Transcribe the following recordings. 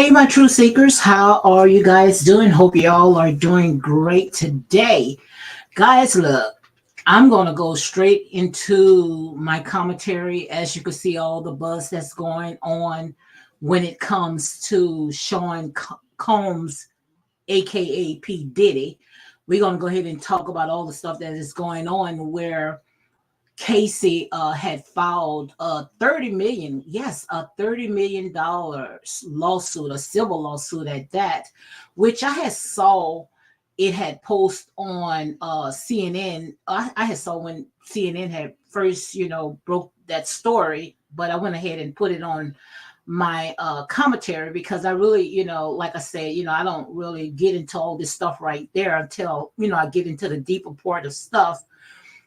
Hey, my true seekers, how are you guys doing? Hope you all are doing great today. Guys, look, I'm going to go straight into my commentary. As you can see, all the buzz that's going on when it comes to Sean Combs, aka P Diddy. We're going to go ahead and talk about all the stuff that is going on where Casey had filed a 30 million, yes, a $30 million lawsuit, a civil lawsuit at that, which I had saw it had post on CNN. I had saw when CNN had first, broke that story, but I went ahead and put it on my commentary because I really, like I said, I don't really get into all this stuff right there until, I get into the deeper part of stuff.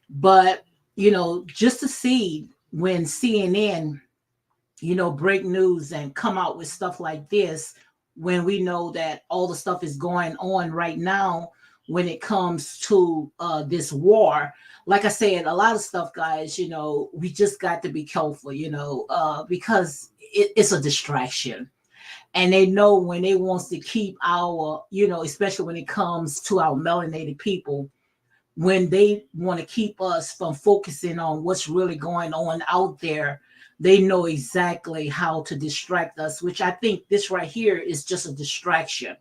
But just to see when CNN, break news and come out with stuff like this, when we know that all the stuff is going on right now when it comes to this war. Like I said, a lot of stuff, guys, we just got to be careful, because it's a distraction. And they know when they wants to keep our, especially when it comes to our melanated people, when they want to keep us from focusing on what's really going on out there, they know exactly how to distract us, which I think this right here is just a distraction,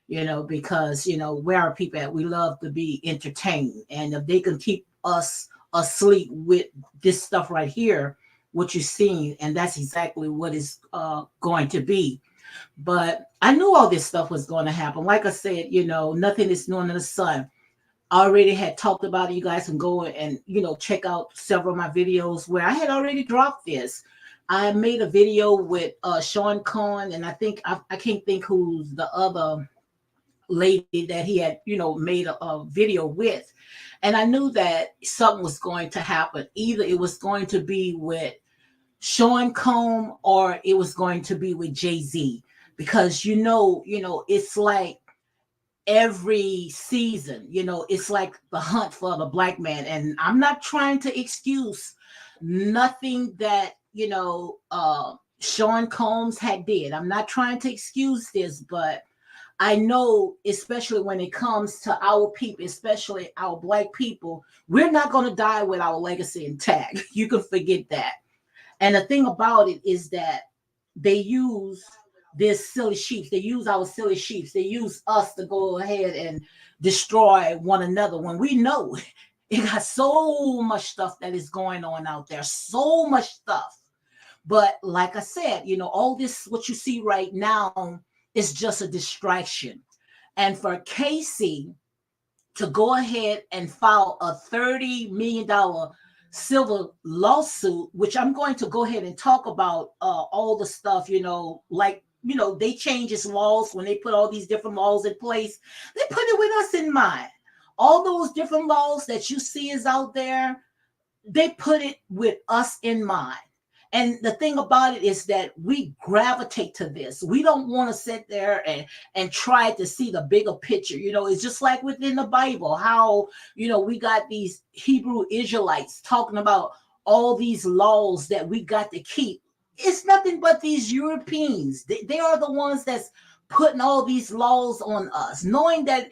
because, where are people at? We love to be entertained. And if they can keep us asleep with this stuff right here, what you're seeing, and that's exactly what is going to be. But I knew all this stuff was going to happen. Like I said, nothing is new under the sun. I already had talked about it. You guys can go and check out several of my videos where I had already dropped this. I made a video with Sean Cohn, and I think I can't think who's the other lady that he had made a video with, and I knew that something was going to happen. Either it was going to be with Sean Cohn or it was going to be with Jay-Z, because it's like every season, it's like the hunt for the black man. And I'm not trying to excuse nothing that, Sean Combs had did. I'm not trying to excuse this, but I know, especially when it comes to our people, especially our black people, we're not going to die with our legacy intact. You can forget that. And the thing about it is that they use this silly sheep. They use our silly sheep. They use us to go ahead and destroy one another when we know it got so much stuff that is going on out there, so much stuff. But like I said, all this, what you see right now is just a distraction. And for Casey to go ahead and file a $30 million civil lawsuit, which I'm going to go ahead and talk about all the stuff, like, they change its laws when they put all these different laws in place. They put it with us in mind. All those different laws that you see is out there, they put it with us in mind. And the thing about it is that we gravitate to this. We don't want to sit there and try to see the bigger picture. It's just like within the Bible, how, we got these Hebrew Israelites talking about all these laws that we got to keep. It's nothing but these Europeans. They are the ones that's putting all these laws on us, knowing that,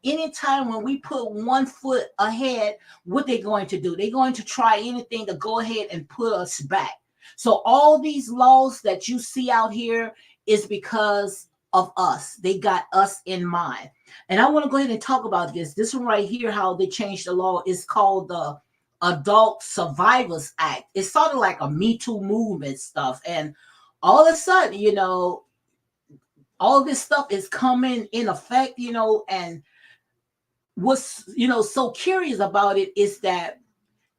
anytime when we put one foot ahead, what they're going to do, they're going to try anything to go ahead and put us back. So all these laws that you see out here is because of us. They got us in mind. And I want to go ahead and talk about this. This one right here, how they changed the law, is called the Adult Survivors Act. It's sort of like a Me Too movement stuff. And all of a sudden, all this stuff is coming in effect, and what's, so curious about it is that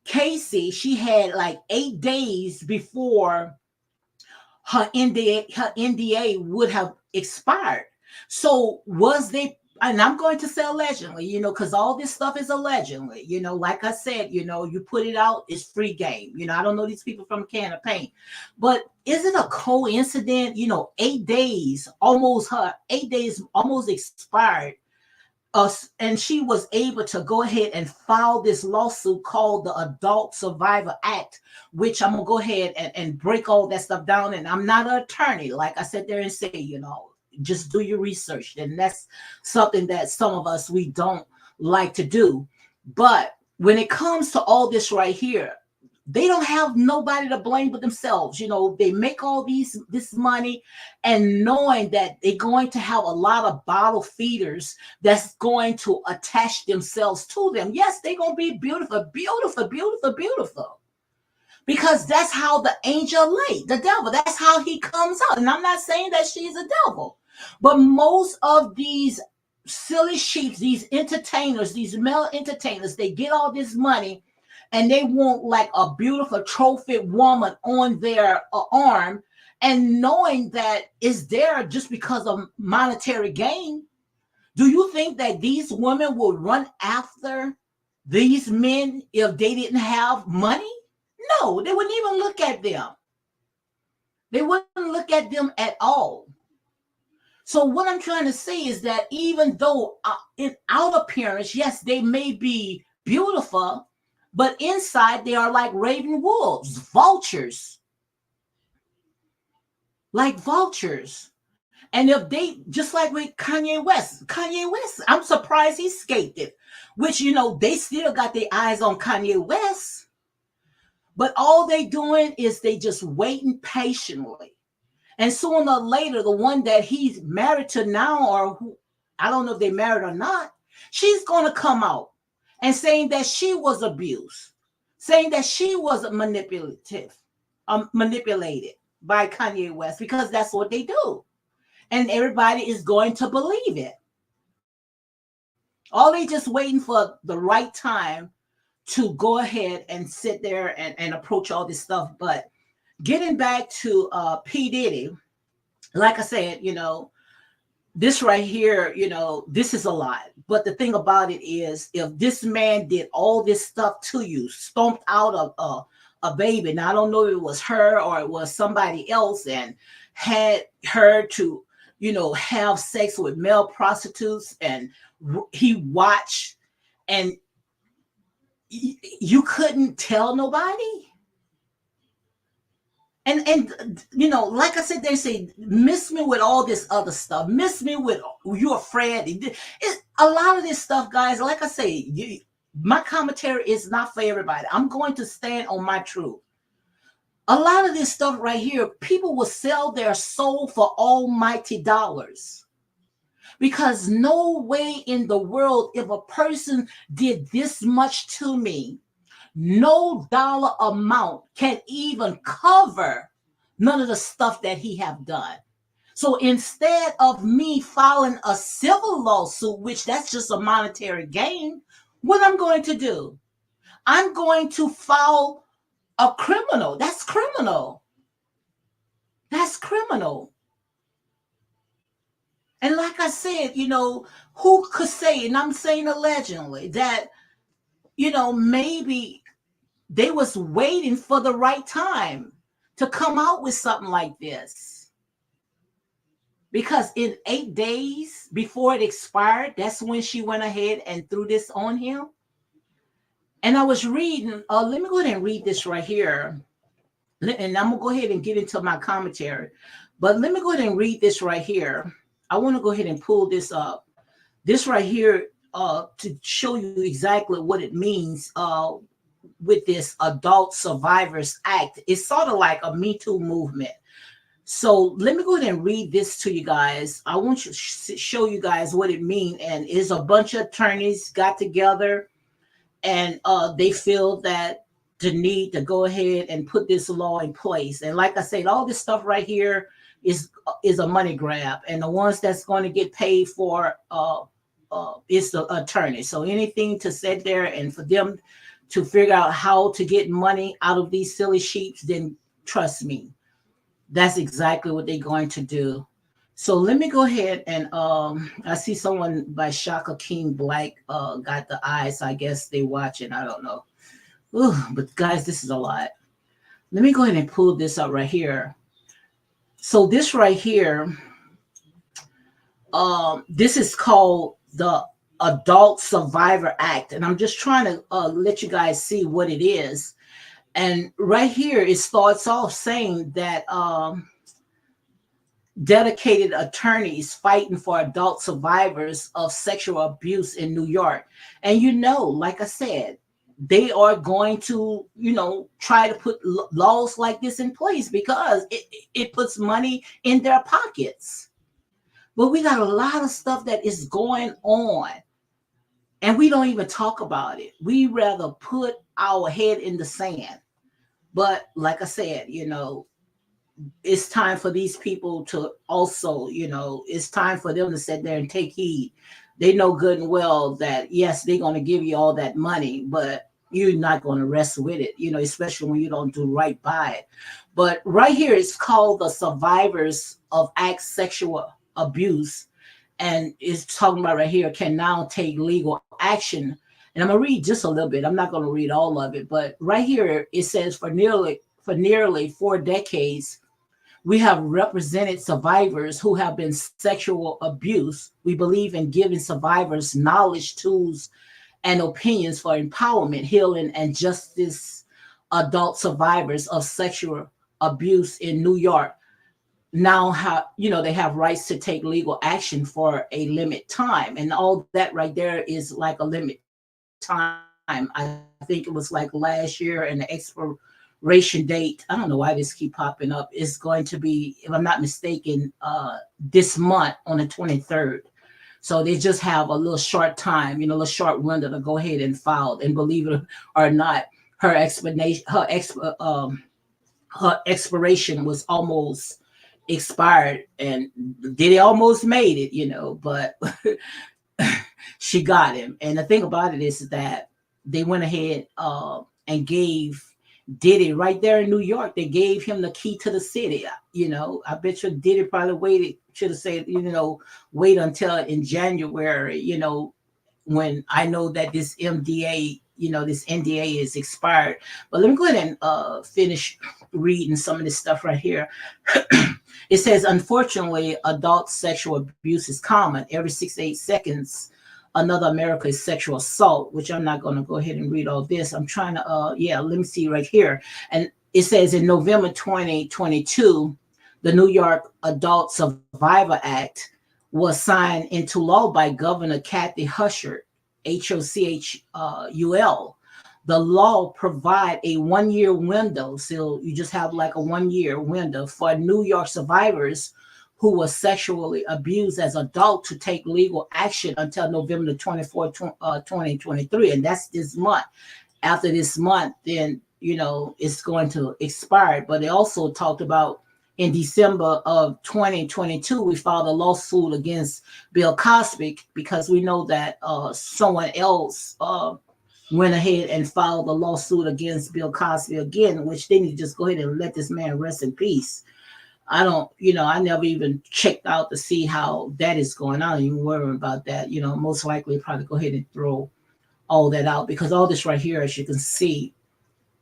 Casey, she had like 8 days before her NDA would have expired. So was they, and I'm going to say allegedly, because all this stuff is allegedly, like I said, you put it out, it's free game. I don't know these people from a can of paint, but is it a coincidence? 8 days, almost her 8 days almost expired. and she was able to go ahead and file this lawsuit called the Adult Survivor Act, which I'm gonna go ahead and break all that stuff down. And I'm not an attorney, like I said there and say, just do your research. And that's something that some of us, we don't like to do. But when it comes to all this right here, they don't have nobody to blame but themselves. They make all this money, and knowing that they're going to have a lot of bottle feeders that's going to attach themselves to them. Yes, they're going to be beautiful, beautiful, beautiful, beautiful. Because that's how the angel lay, the devil, that's how he comes out. And I'm not saying that she's a devil, but most of these silly sheeps, these entertainers, these male entertainers, they get all this money and they want like a beautiful trophy woman on their arm, and knowing that it's there just because of monetary gain. Do you think that these women would run after these men if they didn't have money? No, they wouldn't even look at them. They wouldn't look at them at all. So what I'm trying to say is that even though in out appearance, yes, they may be beautiful, but inside they are like raven wolves, vultures. Like vultures. And if they, just like with Kanye West, I'm surprised he escaped it. Which, they still got their eyes on Kanye West. But all they doing is they just waiting patiently. And sooner or later, the one that he's married to now, or who, I don't know if they married or not, she's going to come out and saying that she was abused, saying that she was manipulated by Kanye West, because that's what they do. And everybody is going to believe it. All they just waiting for the right time to go ahead and sit there and approach all this stuff. But getting back to P Diddy, like I said, this right here, this is a lot. But the thing about it is, if this man did all this stuff to you, stomped out of a baby, and I don't know if it was her or it was somebody else, and had her to, have sex with male prostitutes, and he watched, and you couldn't tell nobody. And like I said, they say, miss me with all this other stuff. Miss me with, you're afraid. A lot of this stuff, guys, like I say, my commentary is not for everybody. I'm going to stand on my truth. A lot of this stuff right here, people will sell their soul for almighty dollars. Because no way in the world, if a person did this much to me, no dollar amount can even cover none of the stuff that he have done. So instead of me filing a civil lawsuit, which that's just a monetary gain, what I'm going to do, I'm going to file a criminal. That's criminal. That's criminal. And like I said, who could say, and I'm saying allegedly, that, maybe they was waiting for the right time to come out with something like this. Because in 8 days before it expired, that's when she went ahead and threw this on him. And I was reading, let me go ahead and read this right here. And I'm going to go ahead and get into my commentary. But let me go ahead and read this right here. I want to go ahead and pull this up. This right here to show you exactly what it means with this Adult Survivors Act. It's sort of like a Me Too movement. So let me go ahead and read this to you guys. I want to show you guys what it means. And it's a bunch of attorneys got together, and they feel that the need to go ahead and put this law in place. And like I said, all this stuff right here is a money grab, and the ones that's going to get paid for is the attorney. So anything to sit there and for them to figure out how to get money out of these silly sheeps, then trust me, that's exactly what they're going to do. So let me go ahead and I see someone by Shaka King Black got the eyes. I guess they watching. I don't know. Ooh, but guys, this is a lot. Let me go ahead and pull this up right here. So this right here, this is called the Adult Survivor Act. And I'm just trying to let you guys see what it is. And right here, it starts off saying that dedicated attorneys fighting for adult survivors of sexual abuse in New York. And like I said, they are going to, try to put laws like this in place because it puts money in their pockets. But we got a lot of stuff that is going on and we don't even talk about it. We rather put our head in the sand. But like I said, it's time for these people to also, it's time for them to sit there and take heed. They know good and well that, yes, they're going to give you all that money, but you're not going to rest with it, especially when you don't do right by it. But right here, it's called the Survivors of Act Sexual Abuse. And it's talking about right here can now take legal action. And I'm going to read just a little bit. I'm not going to read all of it. But right here, it says for nearly 4 decades, we have represented survivors who have been sexual abused. We believe in giving survivors knowledge, tools, and opinions for empowerment, healing, and justice. Adult survivors of sexual abuse in New York now have, they have rights to take legal action for a limit time. And all that right there is like a limit time. I think it was like last year, and the expiration date, I don't know why this keep popping up, is going to be, if I'm not mistaken, this month on the 23rd. So they just have a little short time, a little short window to go ahead and file. And believe it or not, her explanation, her expiration was almost expired, and Diddy almost made it, but she got him. And the thing about it is that they went ahead and gave Diddy right there in New York. They gave him the key to the city. I bet you Diddy probably should have said, wait until in January, when I know that this MDA, this NDA is expired. But let me go ahead and finish reading some of this stuff right here. It says, unfortunately, adult sexual abuse is common. Every 6 to 8 seconds, another America is sexual assault, which I'm not going to go ahead and read all this. I'm trying to, let me see right here. And it says in November 2022, the New York Adult Survivor Act was signed into law by Governor Kathy Hochul, Hochul. The law provide a 1-year window. So you just have like a 1-year window for New York survivors who were sexually abused as adults to take legal action until November 24th, 2023. And that's this month. After this month, then, it's going to expire. But they also talked about in December of 2022, we filed a lawsuit against Bill Cosby because we know that someone else went ahead and filed a lawsuit against Bill Cosby again, which they need to just go ahead and let this man rest in peace. I don't, I never even checked out to see how that is going on. I don't even worry about that. Most likely probably go ahead and throw all that out because all this right here, as you can see,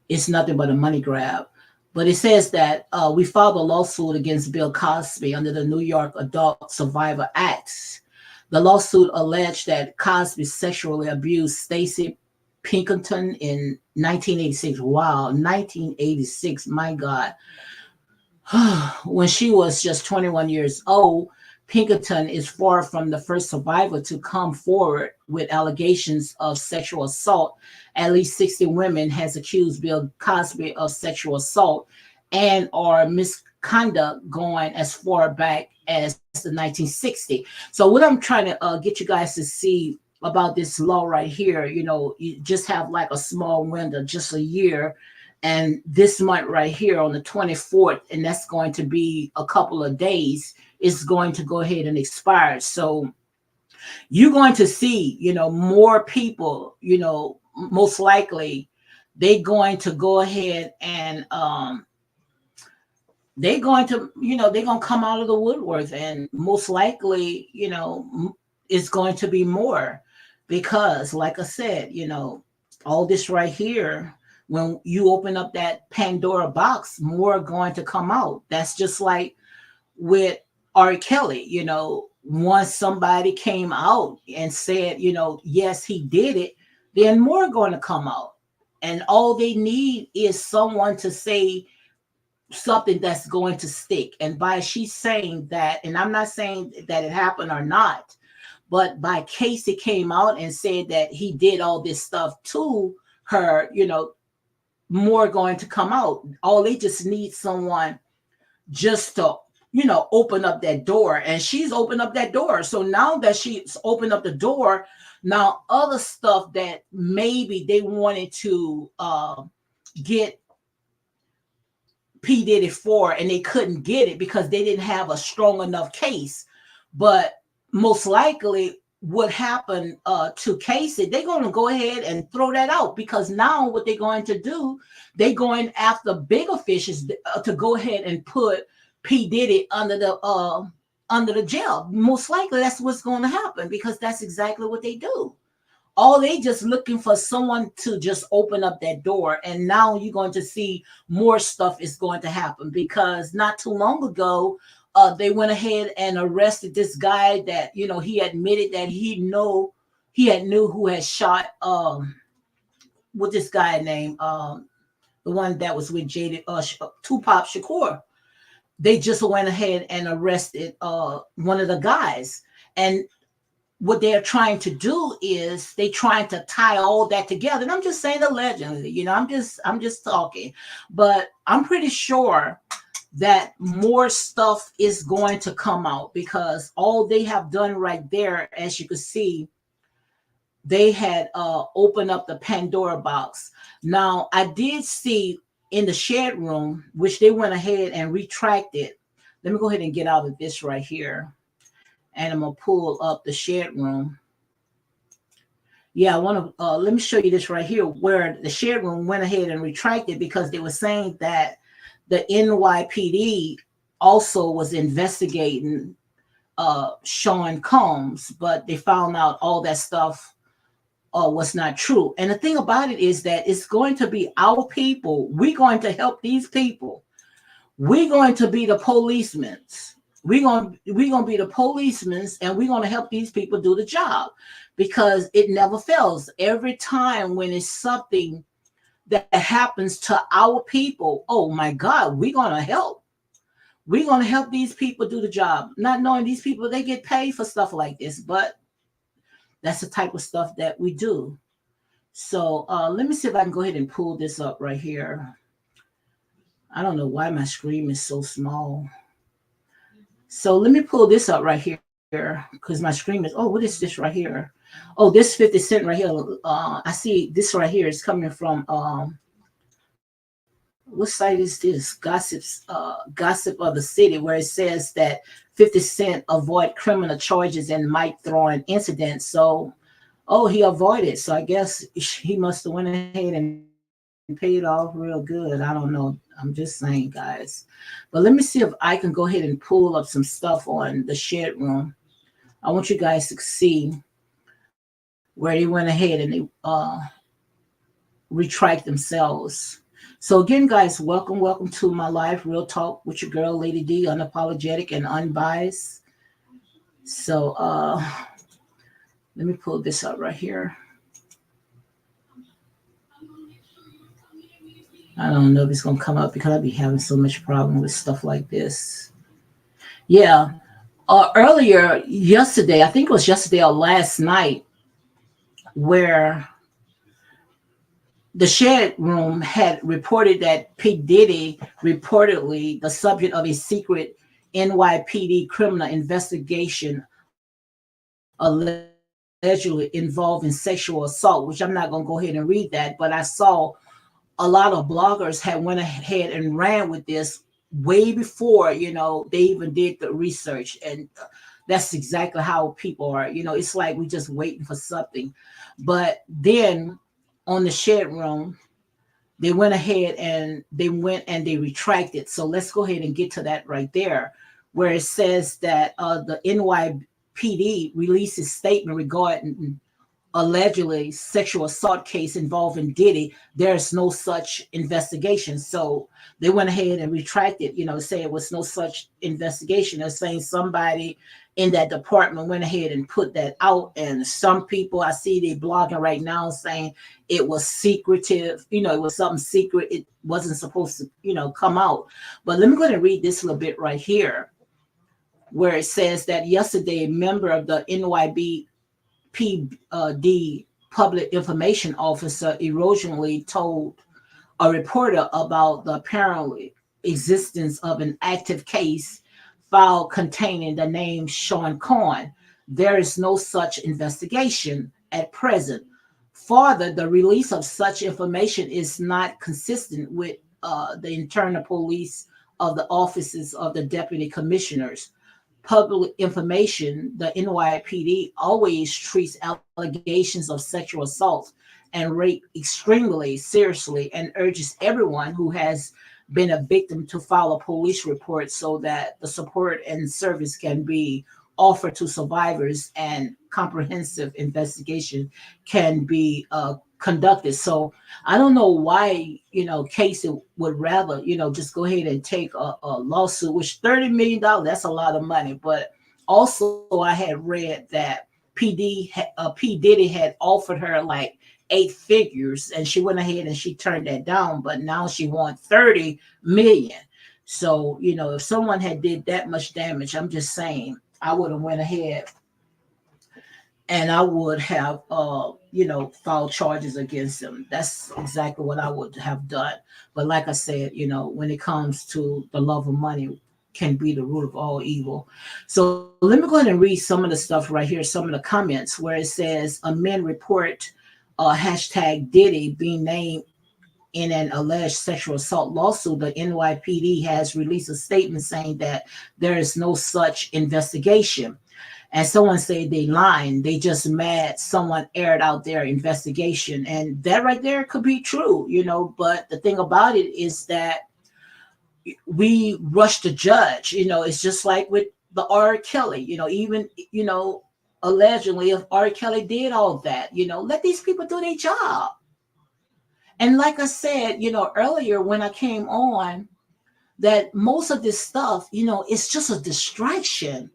it's nothing but a money grab. But it says that we filed a lawsuit against Bill Cosby under the New York Adult Survivor Act. The lawsuit alleged that Cosby sexually abused Stacey Pinkerton in 1986. Wow, 1986, my God. When she was just 21 years old, Pinkerton is far from the first survivor to come forward with allegations of sexual assault. At least 60 women has accused Bill Cosby of sexual assault and or misconduct going as far back as the 1960s. So what I'm trying to get you guys to see about this law right here, you just have like a small window, just a year. And this month right here on the 24th, and that's going to be a couple of days, is going to go ahead and expire. So you're going to see, more people, most likely they're going to go ahead and they're going to, they're going to come out of the woodwork, and most likely, it's going to be more because, like I said, all this right here, when you open up that Pandora box, more are going to come out. That's just like with R. Kelly, once somebody came out and said, yes, he did it, then more going to come out. And all they need is someone to say something that's going to stick. And by she's saying that, and I'm not saying that it happened or not, but by Casey came out and said that he did all this stuff to her, more going to come out. All they just need someone just to open up that door, and she's opened up that door. So now that she's opened up the door, now other stuff that maybe they wanted to get P Diddy for, and they couldn't get it because they didn't have a strong enough case. But most likely what happened to Casey, they're going to go ahead and throw that out, because now what they're going to do, they're going after bigger fishes to go ahead and put P Diddy under the jail. Most likely that's what's going to happen, because that's exactly what they do. All they just looking for someone to just open up that door. And now you're going to see more stuff is going to happen, because not too long ago, they went ahead and arrested this guy that, he admitted that he knew who had shot, what this guy named, the one that was with Tupac Shakur. They just went ahead and arrested one of the guys. And what they're trying to do is they trying to tie all that together. And I'm just saying allegedly, I'm just talking, but I'm pretty sure that more stuff is going to come out, because all they have done right there, as you can see, they had opened up the Pandora box. Now, I did see in the shed room, which they went ahead and retracted. Let me go ahead and get out of this right here. And I'm going to pull up the shed room. Yeah, I want to, let me show you this right here, where the shed room went ahead and retracted, because they were saying that the NYPD also was investigating Sean Combs, but they found out all that stuff was not true. And the thing about it is that it's going to be our people. We're going to help these people. We're going to be the policemen. We're going to be the policemen, and we're going to help these people do the job, because it never fails. Every time when it's something that happens to our people, oh my God, we're going to help. We're going to help these people do the job. Not knowing these people, they get paid for stuff like this, but that's the type of stuff that we do. So let me see if I can go ahead and pull this up right here. I don't know why my screen is so small. So let me pull this up right here, because my screen is, what is this right here? Oh, this 50 Cent right here. I see this right here is coming from, what site is this? Gossip of the City, where it says that 50 Cent avoid criminal charges and mic throwing incidents. So, he avoided. So I guess he must have went ahead and paid off real good. I don't know. I'm just saying, guys. But let me see if I can go ahead and pull up some stuff on the shed room. I want you guys to see where they went ahead and they retract themselves. So again, guys, welcome to my live real talk with your girl, Lady D, unapologetic and unbiased. So let me pull this up right here. I don't know if it's going to come up, because I'll be having so much problem with stuff like this. Yeah. Earlier, yesterday, I think it was yesterday or last night, where the shed room had reported that P Diddy reportedly the subject of a secret NYPD criminal investigation allegedly involving sexual assault, which I'm not going to go ahead and read that, but I saw a lot of bloggers had went ahead and ran with this way before, they even did the research. And that's exactly how people are. It's like we just waiting for something. But then on the shed room, they went ahead and they retracted. So let's go ahead and get to that right there, where it says that the NYPD released a statement regarding allegedly sexual assault case involving Diddy. There's no such investigation. So they went ahead and retracted, say it was no such investigation. They're saying somebody in that department went ahead and put that out. And some people I see they blogging right now saying it was secretive, it was something secret. It wasn't supposed to, come out. But let me go ahead and read this little bit right here, where it says that yesterday, a member of the NYPD public information officer erosionally told a reporter about the apparently existence of an active case file containing the name Sean Cohen. There is no such investigation at present. Further, the release of such information is not consistent with the internal police of the offices of the deputy commissioners. Public information, the NYPD always treats allegations of sexual assault and rape extremely seriously and urges everyone who has been a victim to file a police report so that the support and service can be offered to survivors and comprehensive investigation can be conducted. So I don't know why, Casey would rather, just go ahead and take a lawsuit, which $30 million, that's a lot of money. But also I had read that P Diddy had offered her like 8 figures, and she went ahead and she turned that down. But now she wants 30 million. So if someone had did that much damage, I'm just saying I would have went ahead and I would have, filed charges against them. That's exactly what I would have done. But like I said, when it comes to the love of money, can be the root of all evil. So let me go ahead and read some of the stuff right here, some of the comments where it says a men report hashtag Diddy being named in an alleged sexual assault lawsuit. The NYPD has released a statement saying that there is no such investigation. And someone said they lying. They just mad someone aired out their investigation. And that right there could be true, But the thing about it is that we rush to judge. It's just like with the R. Kelly, even, allegedly if R. Kelly did all that, let these people do their job. And like I said, earlier when I came on, that most of this stuff, it's just a distraction.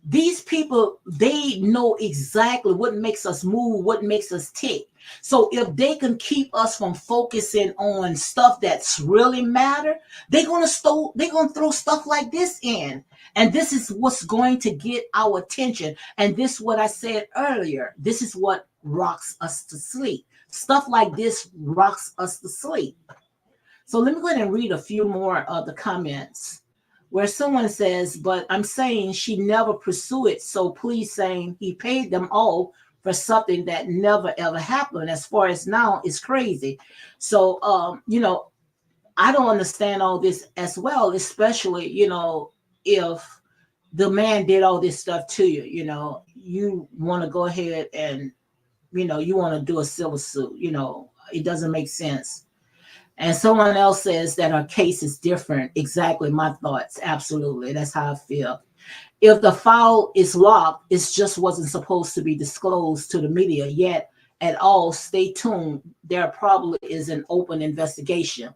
These people, they know exactly what makes us move, what makes us tick. So if they can keep us from focusing on stuff that's really matter, they're gonna throw stuff like this in. And this is what's going to get our attention. And this is what I said earlier. This is what rocks us to sleep. Stuff like this rocks us to sleep. So let me go ahead and read a few more of the comments where someone says, but I'm saying she never pursued it. So please saying he paid them all for something that never ever happened. As far as now, it's crazy. So, I don't understand all this as well, especially, if the man did all this stuff to you, you want to go ahead and, you want to do a civil suit, it doesn't make sense. And someone else says that our case is different. Exactly my thoughts. Absolutely. That's how I feel. If the file is locked, it just wasn't supposed to be disclosed to the media yet at all. Stay tuned. There probably is an open investigation.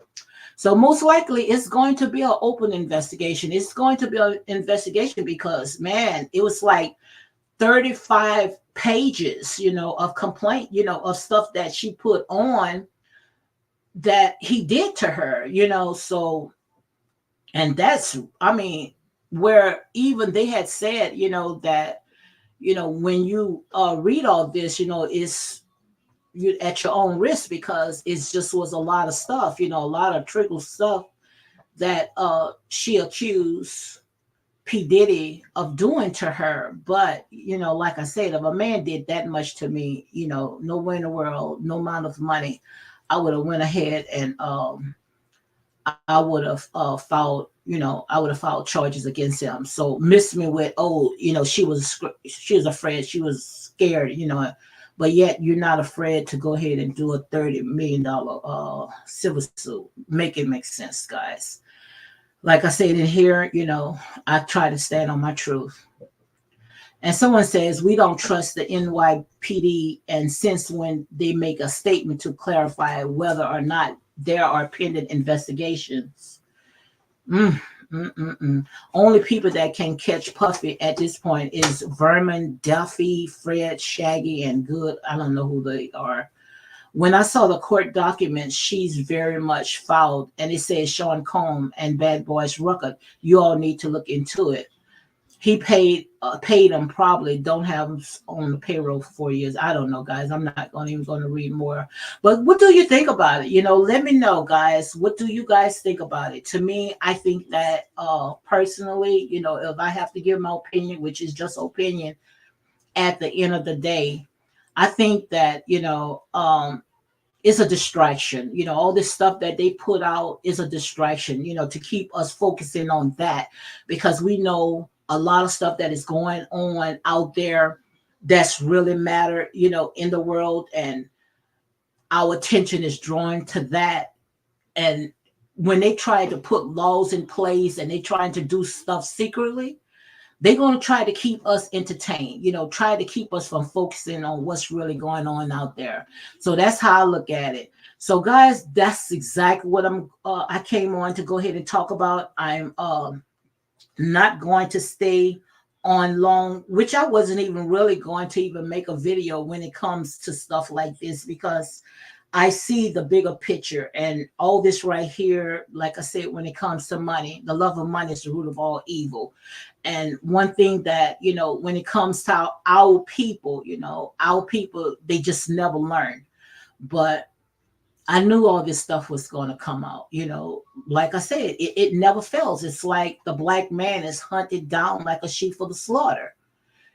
So most likely it's going to be an open investigation. It's going to be an investigation because, man, it was like 35 pages, of complaint, of stuff that she put on that he did to her, so, and that's, I mean, where even they had said, that, when you read all this, it's you at your own risk because it just was a lot of stuff, a lot of trickle stuff that she accused P. Diddy of doing to her. But, like I said, if a man did that much to me, no way in the world, no amount of money, I would have went ahead and I would have I would have filed charges against him. So miss me with, she was afraid, she was scared, but yet you're not afraid to go ahead and do a $30 million civil suit. Make it make sense, guys. Like I said in here, I try to stand on my truth. And someone says, we don't trust the NYPD, and since when they make a statement to clarify whether or not there are pending investigations. Mm-mm-mm. Only people that can catch Puffy at this point is Vermin, Duffy, Fred, Shaggy, and Good. I don't know who they are. When I saw the court documents, she's very much fouled, and it says Sean Combe and Bad Boys record. You all need to look into it. He paid him, probably don't have him on the payroll for 4 years. I don't know, guys. I'm not going even going to read more. But what do you think about it? Let me know, guys. What do you guys think about it? To me, I think that personally, if I have to give my opinion, which is just opinion, at the end of the day, I think that it's a distraction. All this stuff that they put out is a distraction, to keep us focusing on that, because we know a lot of stuff that is going on out there that's really matter, in the world, and our attention is drawn to that. And when they try to put laws in place and they trying to do stuff secretly, they're going to try to keep us entertained, try to keep us from focusing on what's really going on out there. So that's how I look at it. So guys, that's exactly what I came on to go ahead and talk about. I'm not going to stay on long, which I wasn't even really going to even make a video when it comes to stuff like this, because I see the bigger picture, and all this right here, like I said, when it comes to money, the love of money is the root of all evil. And one thing that, when it comes to our people, they just never learn. But I knew all this stuff was going to come out, like I said, it never fails. It's like the black man is hunted down like a sheep for the slaughter.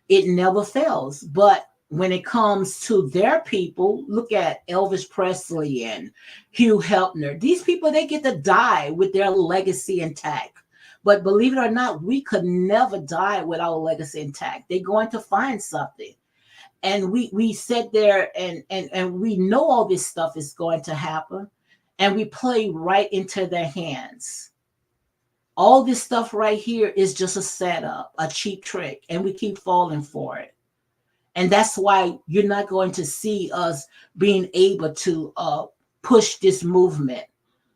It never fails. But when it comes to their people, look at Elvis Presley and Hugh Hefner. These people, they get to die with their legacy intact. But believe it or not, we could never die with our legacy intact. They're going to find something. And we sit there and we know all this stuff is going to happen. And we play right into their hands. All this stuff right here is just a setup, a cheap trick. And we keep falling for it. And that's why you're not going to see us being able to push this movement.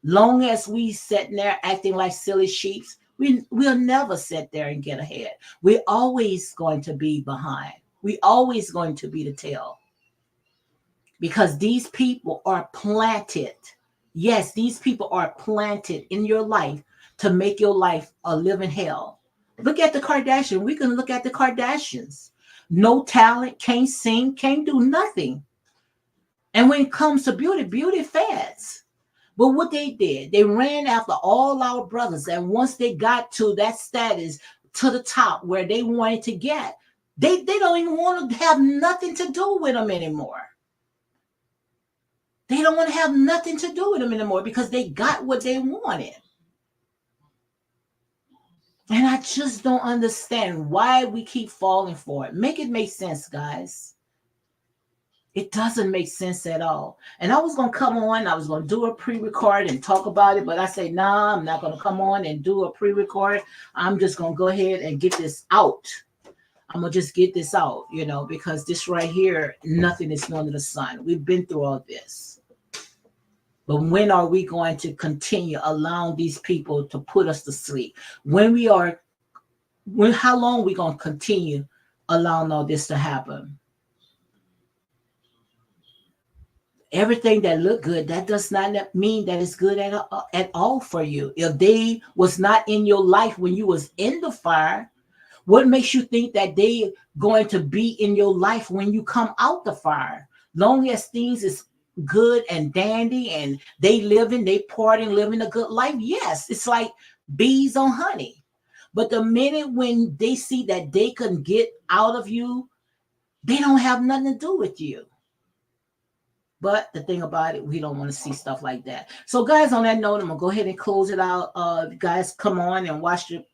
Long as we sitting there acting like silly sheeps, we'll never sit there and get ahead. We're always going to be behind. We're always going to be the tail. Because these people are planted. Yes, these people are planted in your life to make your life a living hell. Look at the Kardashians. We can look at the Kardashians. No talent, can't sing, can't do nothing. And when it comes to beauty, beauty fads. But what they did, they ran after all our brothers. And once they got to that status, to the top where they wanted to get, they don't even want to have nothing to do with them anymore. They don't want to have nothing to do with them anymore because they got what they wanted. And I just don't understand why we keep falling for it. Make it make sense, guys. It doesn't make sense at all. And I was going to come on, I was going to do a pre-record and talk about it, but I say, nah, I'm not going to come on and do a pre-record. I'm just going to go ahead and get this out. I'm going to just get this out, because this right here, nothing is known to the sun. We've been through all this. But when are we going to continue allowing these people to put us to sleep? How long are we going to continue allowing all this to happen? Everything that look good, that does not mean that it's good at all for you. If they was not in your life when you was in the fire, what makes you think that they going to be in your life when you come out the fire? Long as things is good and dandy and they partying, living a good life, yes, it's like bees on honey. But the minute when they see that they can get out of you, they don't have nothing to do with you. But the thing about it, we don't want to see stuff like that. So guys, on that note, I'm going to go ahead and close it out. Guys, come on and watch the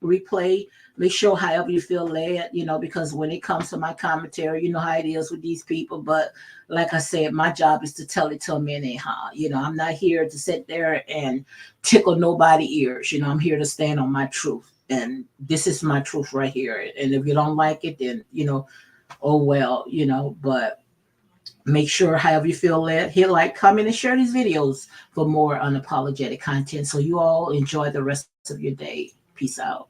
replay. Make sure however you feel led, because when it comes to my commentary, you know how it is with these people. But like I said, my job is to tell it to them anyhow. I'm not here to sit there and tickle nobody's ears. I'm here to stand on my truth. And this is my truth right here. And if you don't like it, then, oh, well, but Make sure, however you feel led, hit like, comment, and share these videos for more unapologetic content. So you all enjoy the rest of your day. Peace out.